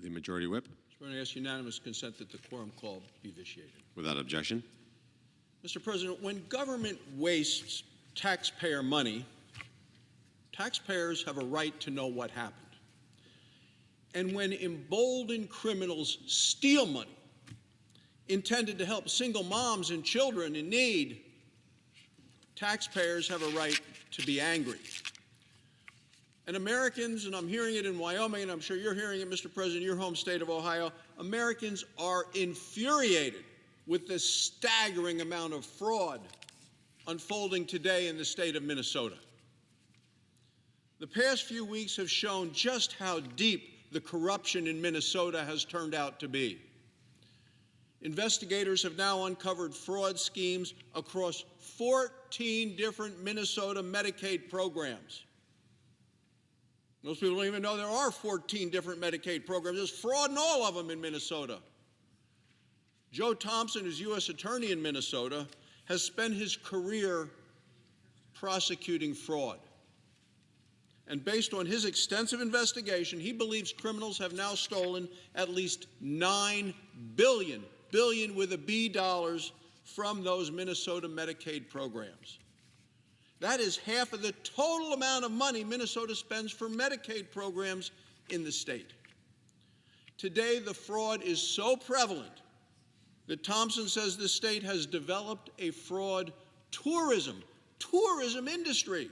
The Majority Whip. Mr. President, I ask unanimous consent that the quorum call be vitiated. Without objection. Mr. President, when government wastes taxpayer money, taxpayers have a right to know what happened. And when emboldened criminals steal money intended to help single moms and children in need, taxpayers have a right to be angry. And Americans, and I'm hearing it in Wyoming, and I'm sure you're hearing it, Mr. President, your home state of Ohio, Americans are infuriated with the staggering amount of fraud unfolding today in the state of Minnesota. The past few weeks have shown just how deep the corruption in Minnesota has turned out to be. Investigators have now uncovered fraud schemes across 14 different Minnesota Medicaid programs. Most people don't even know there are 14 different Medicaid programs. There's fraud in all of them in Minnesota. Joe Thompson, who's U.S. Attorney in Minnesota, has spent his career prosecuting fraud. And based on his extensive investigation, he believes criminals have now stolen at least $9 billion with a B dollars from those Minnesota Medicaid programs. That is half of the total amount of money Minnesota spends for Medicaid programs in the state. Today, the fraud is so prevalent that Thompson says the state has developed a fraud tourism industry.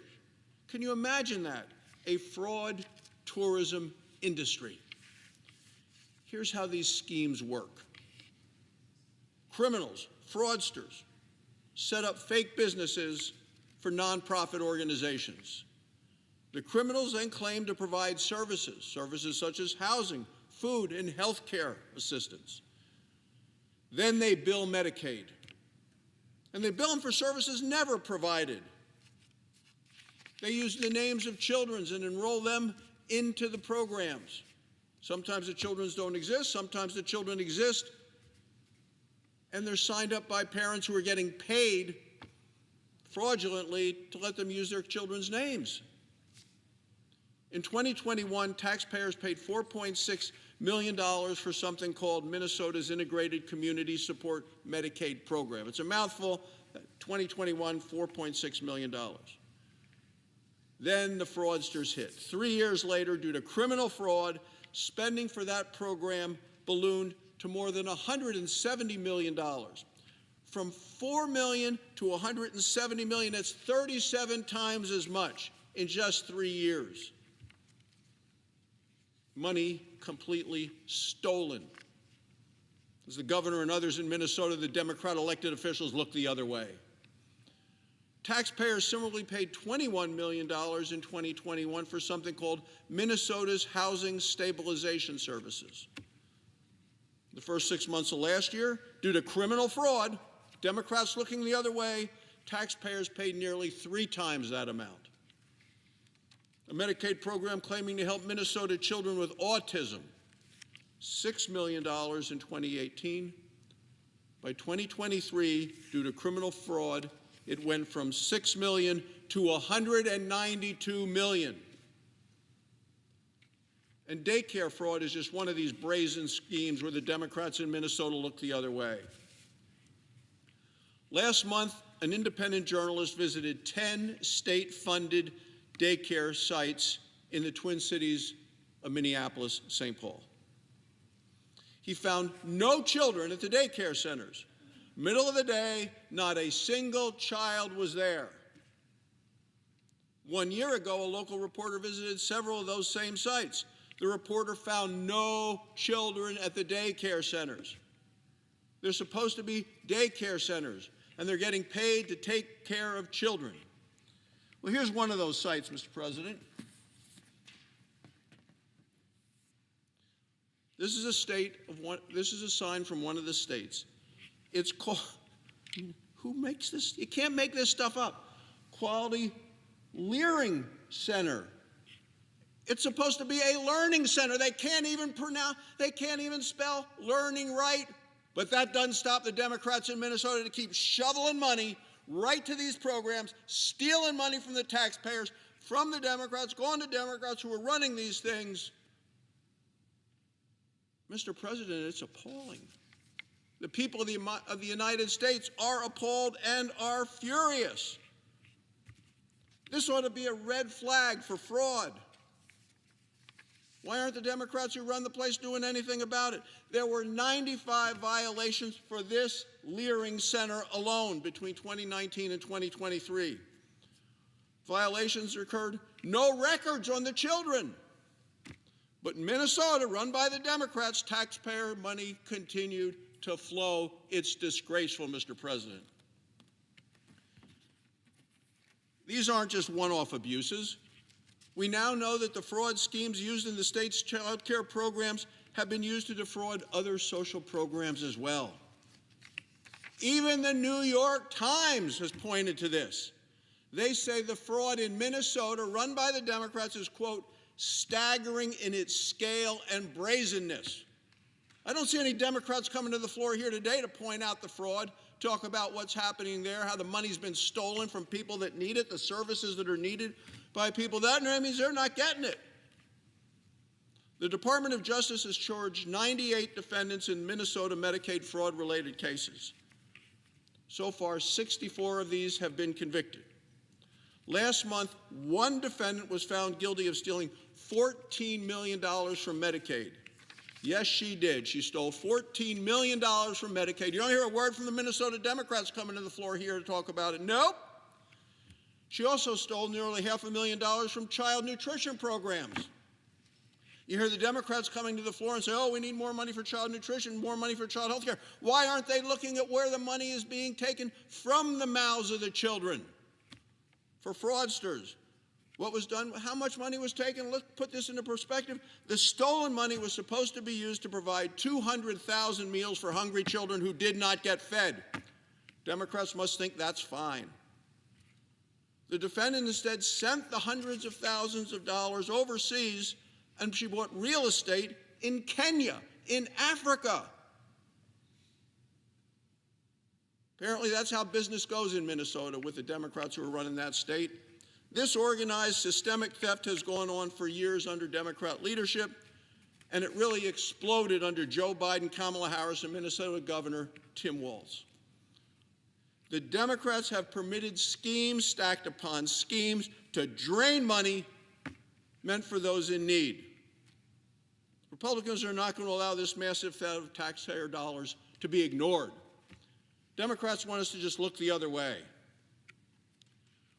Can you imagine that? A fraud tourism industry. Here's how these schemes work. Criminals, fraudsters, set up fake businesses for nonprofit organizations. The criminals then claim to provide services such as housing, food, and health care assistance. Then they bill Medicaid. And they bill them for services never provided. They use the names of children and enroll them into the programs. Sometimes the children don't exist, sometimes the children exist, and they're signed up by parents who are getting paid fraudulently to let them use their children's names. In 2021, taxpayers paid $4.6 million for something called Minnesota's Integrated Community Support Medicaid Program. It's a mouthful. 2021, $4.6 million. Then the fraudsters hit. 3 years later, due to criminal fraud, spending for that program ballooned to more than $170 million. From $4 million to $170 million, that's 37 times as much in just 3 years. Money completely stolen. As the governor and others in Minnesota, the Democrat elected officials looked the other way. Taxpayers similarly paid $21 million in 2021 for something called Minnesota's Housing Stabilization Services. The first 6 months of last year, due to criminal fraud, Democrats looking the other way, taxpayers paid nearly 3 times that amount. A Medicaid program claiming to help Minnesota children with autism, $6 million in 2018. By 2023, due to criminal fraud, it went from $6 million to $192 million. And daycare fraud is just one of these brazen schemes where the Democrats in Minnesota look the other way. Last month, an independent journalist visited 10 state-funded daycare sites in the Twin Cities of Minneapolis, St. Paul. He found no children at the daycare centers. Middle of the day, not a single child was there. 1 year ago, a local reporter visited several of those same sites. The reporter found no children at the daycare centers. They're supposed to be daycare centers, and they're getting paid to take care of children. Well, here's one of those sites, Mr. President. This is a sign from one of the states. It's called, who makes this? You can't make this stuff up. Quality Learning Center. It's supposed to be a learning center. They can't even spell learning right. But that doesn't stop the Democrats in Minnesota to keep shoveling money right to these programs, stealing money from the taxpayers, from the Democrats, going to Democrats who are running these things. Mr. President, it's appalling. The people of the United States are appalled and are furious. This ought to be a red flag for fraud. Why aren't the Democrats who run the place doing anything about it? There were 95 violations for this Leering Center alone between 2019 and 2023. Violations occurred, no records on the children. But in Minnesota, run by the Democrats, taxpayer money continued to flow. It's disgraceful, Mr. President. These aren't just one-off abuses. We now know that the fraud schemes used in the state's child care programs have been used to defraud other social programs as well. Even the New York Times has pointed to this. They say the fraud in Minnesota, run by the Democrats, is, quote, staggering in its scale and brazenness. I don't see any Democrats coming to the floor here today to point out the fraud, talk about what's happening there, how the money's been stolen from people that need it, the services that are needed by people. That means they're not getting it. The Department of Justice has charged 98 defendants in Minnesota Medicaid fraud-related cases. So far, 64 of these have been convicted. Last month, one defendant was found guilty of stealing $14 million from Medicaid. Yes, she did. She stole $14 million from Medicaid. You don't hear a word from the Minnesota Democrats coming to the floor here to talk about it. Nope. She also stole nearly $500,000 from child nutrition programs. You hear the Democrats coming to the floor and say, oh, we need more money for child nutrition, more money for child health care. Why aren't they looking at where the money is being taken from the mouths of the children? For fraudsters, what was done, how much money was taken? Let's put this into perspective. The stolen money was supposed to be used to provide 200,000 meals for hungry children who did not get fed. Democrats must think that's fine. The defendant instead sent the hundreds of thousands of dollars overseas, and she bought real estate in Kenya, in Africa. Apparently, that's how business goes in Minnesota with the Democrats who are running that state. This organized systemic theft has gone on for years under Democrat leadership, and it really exploded under Joe Biden, Kamala Harris, and Minnesota Governor Tim Walz. The Democrats have permitted schemes stacked upon schemes to drain money meant for those in need. Republicans are not going to allow this massive theft of taxpayer dollars to be ignored. Democrats want us to just look the other way.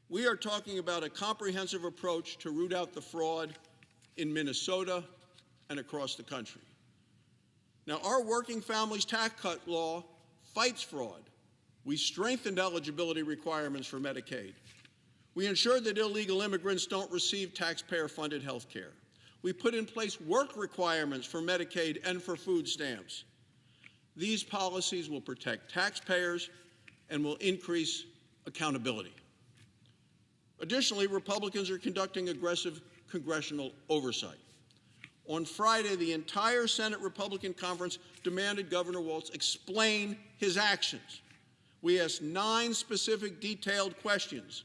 We are talking about a comprehensive approach to root out the fraud in Minnesota and across the country. Now, our Working Families Tax Cut law fights fraud. We strengthened eligibility requirements for Medicaid. We ensured that illegal immigrants don't receive taxpayer-funded health care. We put in place work requirements for Medicaid and for food stamps. These policies will protect taxpayers and will increase accountability. Additionally, Republicans are conducting aggressive congressional oversight. On Friday, the entire Senate Republican conference demanded Governor Walz explain his actions. We asked 9 specific, detailed questions.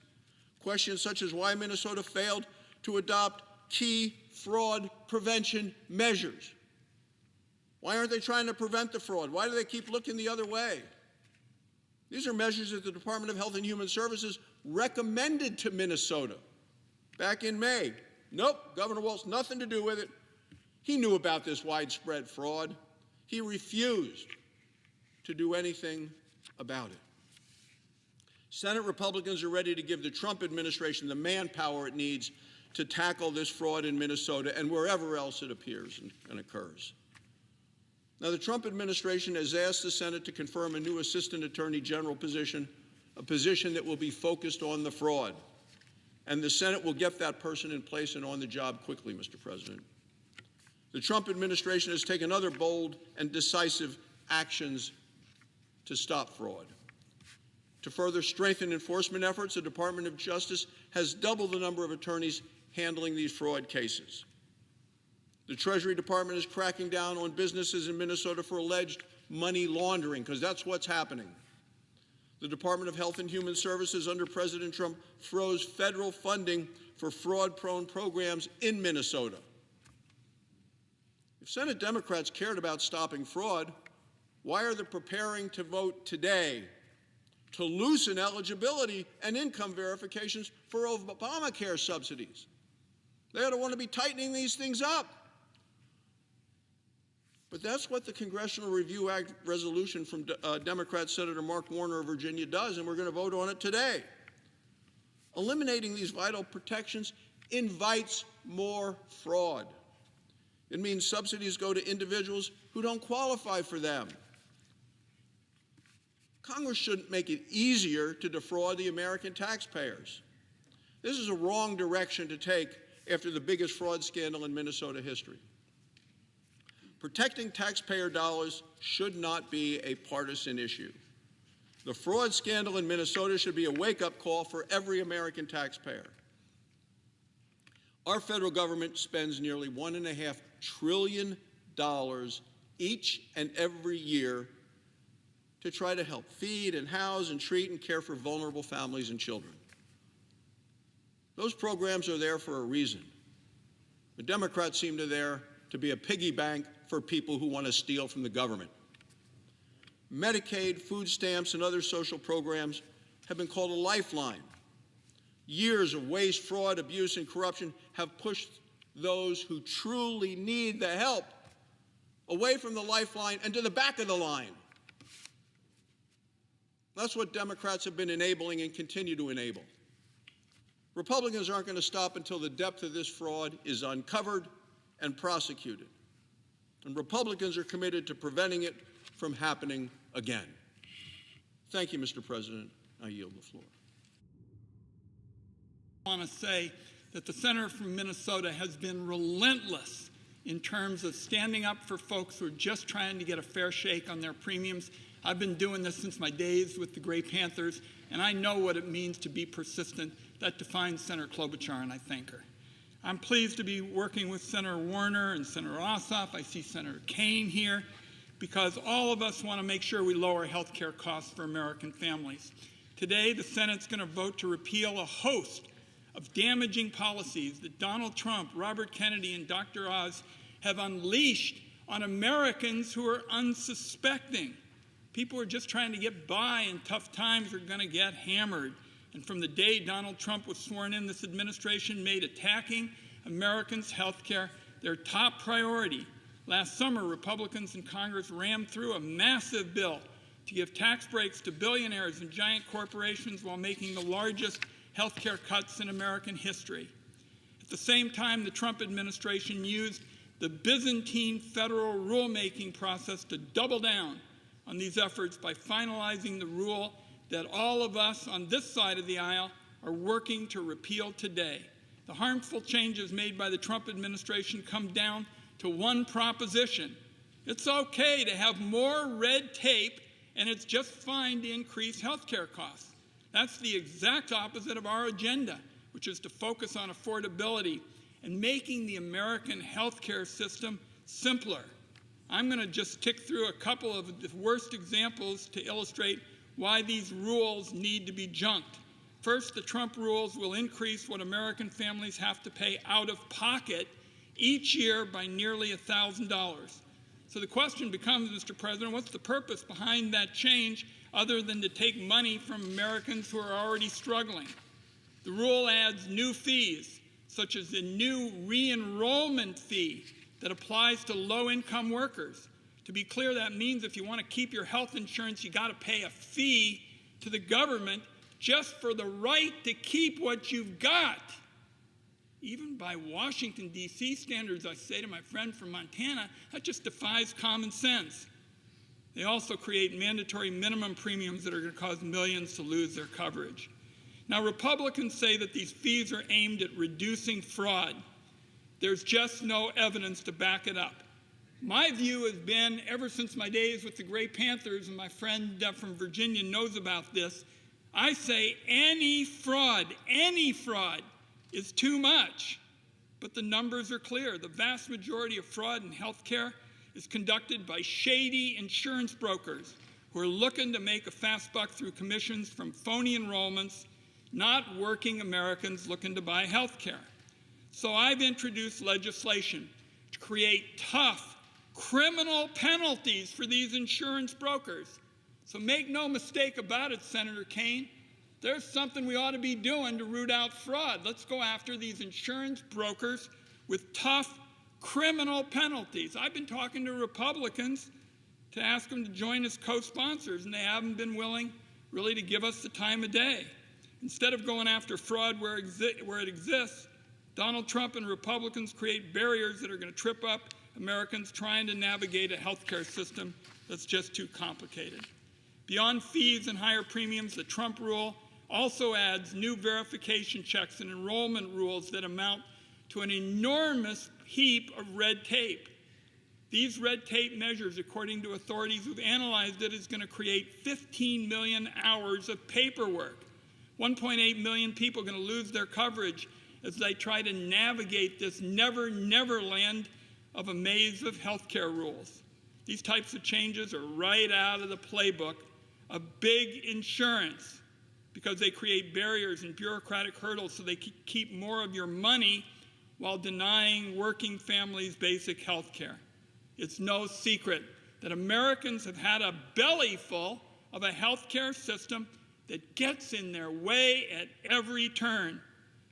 Questions such as why Minnesota failed to adopt key fraud prevention measures. Why aren't they trying to prevent the fraud? Why do they keep looking the other way? These are measures that the Department of Health and Human Services recommended to Minnesota back in May. Nope, Governor Walz, nothing to do with it. He knew about this widespread fraud. He refused to do anything about it. Senate Republicans are ready to give the Trump administration the manpower it needs to tackle this fraud in Minnesota and wherever else it appears and occurs. Now, the Trump administration has asked the Senate to confirm a new Assistant Attorney General position, a position that will be focused on the fraud. And the Senate will get that person in place and on the job quickly, Mr. President. The Trump administration has taken other bold and decisive actions to stop fraud. To further strengthen enforcement efforts, the Department of Justice has doubled the number of attorneys handling these fraud cases. The Treasury Department is cracking down on businesses in Minnesota for alleged money laundering, because that's what's happening. The Department of Health and Human Services under President Trump froze federal funding for fraud-prone programs in Minnesota. If Senate Democrats cared about stopping fraud, why are they preparing to vote today to loosen eligibility and income verifications for Obamacare subsidies? They ought to want to be tightening these things up. But that's what the Congressional Review Act resolution from Democrat Senator Mark Warner of Virginia does, and we're going to vote on it today. Eliminating these vital protections invites more fraud. It means subsidies go to individuals who don't qualify for them. Congress shouldn't make it easier to defraud the American taxpayers. This is a wrong direction to take after the biggest fraud scandal in Minnesota history. Protecting taxpayer dollars should not be a partisan issue. The fraud scandal in Minnesota should be a wake-up call for every American taxpayer. Our federal government spends nearly $1.5 trillion each and every year to try to help feed and house and treat and care for vulnerable families and children. Those programs are there for a reason. The Democrats seem to be a piggy bank for people who want to steal from the government. Medicaid, food stamps, and other social programs have been called a lifeline. Years of waste, fraud, abuse, and corruption have pushed those who truly need the help away from the lifeline and to the back of the line. That's what Democrats have been enabling and continue to enable. Republicans aren't going to stop until the depth of this fraud is uncovered and prosecuted. And Republicans are committed to preventing it from happening again. Thank you, Mr. President. I yield the floor. I want to say that the senator from Minnesota has been relentless in terms of standing up for folks who are just trying to get a fair shake on their premiums. I've been doing this since my days with the Gray Panthers, and I know what it means to be persistent. That defines Senator Klobuchar, and I thank her. I'm pleased to be working with Senator Warner and Senator Ossoff. I see Senator Kaine here, because all of us want to make sure we lower health care costs for American families. Today, the Senate's going to vote to repeal a host of damaging policies that Donald Trump, Robert Kennedy, and Dr. Oz have unleashed on Americans who are unsuspecting. People who are just trying to get by in tough times are going to get hammered. And from the day Donald Trump was sworn in, this administration made attacking Americans' health care their top priority. Last summer, Republicans in Congress rammed through a massive bill to give tax breaks to billionaires and giant corporations while making the largest health care cuts in American history. At the same time, the Trump administration used the Byzantine federal rulemaking process to double down on these efforts by finalizing the rule that all of us on this side of the aisle are working to repeal today. The harmful changes made by the Trump administration come down to one proposition. It's okay to have more red tape, and it's just fine to increase health care costs. That's the exact opposite of our agenda, which is to focus on affordability and making the American health care system simpler. I'm going to just tick through a couple of the worst examples to illustrate why these rules need to be junked. First, the Trump rules will increase what American families have to pay out of pocket each year by nearly $1,000. So the question becomes, Mr. President, what's the purpose behind that change other than to take money from Americans who are already struggling? The rule adds new fees, such as the new re-enrollment fee that applies to low-income workers. To be clear, that means if you want to keep your health insurance, you got to pay a fee to the government just for the right to keep what you've got. Even by Washington, D.C. standards, I say to my friend from Montana, that just defies common sense. They also create mandatory minimum premiums that are going to cause millions to lose their coverage. Now, Republicans say that these fees are aimed at reducing fraud. There's just no evidence to back it up. My view has been, ever since my days with the Gray Panthers, and my friend from Virginia knows about this, I say any fraud is too much. But the numbers are clear. The vast majority of fraud in health care is conducted by shady insurance brokers who are looking to make a fast buck through commissions from phony enrollments, not working Americans looking to buy health care. So I've introduced legislation to create tough criminal penalties for these insurance brokers. So make no mistake about it, Senator Kaine, there's something we ought to be doing to root out fraud. Let's go after these insurance brokers with tough criminal penalties. I've been talking to Republicans to ask them to join as co-sponsors, and they haven't been willing really to give us the time of day. Instead of going after fraud where it exists, Donald Trump and Republicans create barriers that are going to trip up Americans trying to navigate a healthcare system that's just too complicated. Beyond fees and higher premiums, the Trump rule also adds new verification checks and enrollment rules that amount to an enormous heap of red tape. These red tape measures, according to authorities who've analyzed it, is going to create 15 million hours of paperwork. 1.8 million people are going to lose their coverage as they try to navigate this never land of a maze of healthcare rules. These types of changes are right out of the playbook of big insurance because they create barriers and bureaucratic hurdles so they keep more of your money while denying working families basic health care. It's no secret that Americans have had a belly full of a health care system that gets in their way at every turn.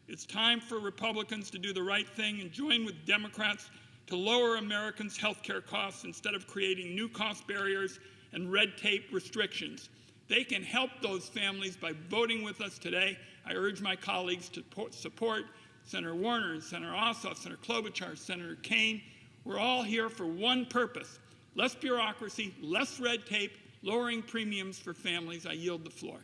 It's time for Republicans to do the right thing and join with Democrats to lower Americans' health care costs instead of creating new cost barriers and red tape restrictions. They can help those families by voting with us today. I urge my colleagues to support Senator Warner, Senator Ossoff, Senator Klobuchar, Senator Kaine. We're all here for one purpose: less bureaucracy, less red tape, lowering premiums for families. I yield the floor.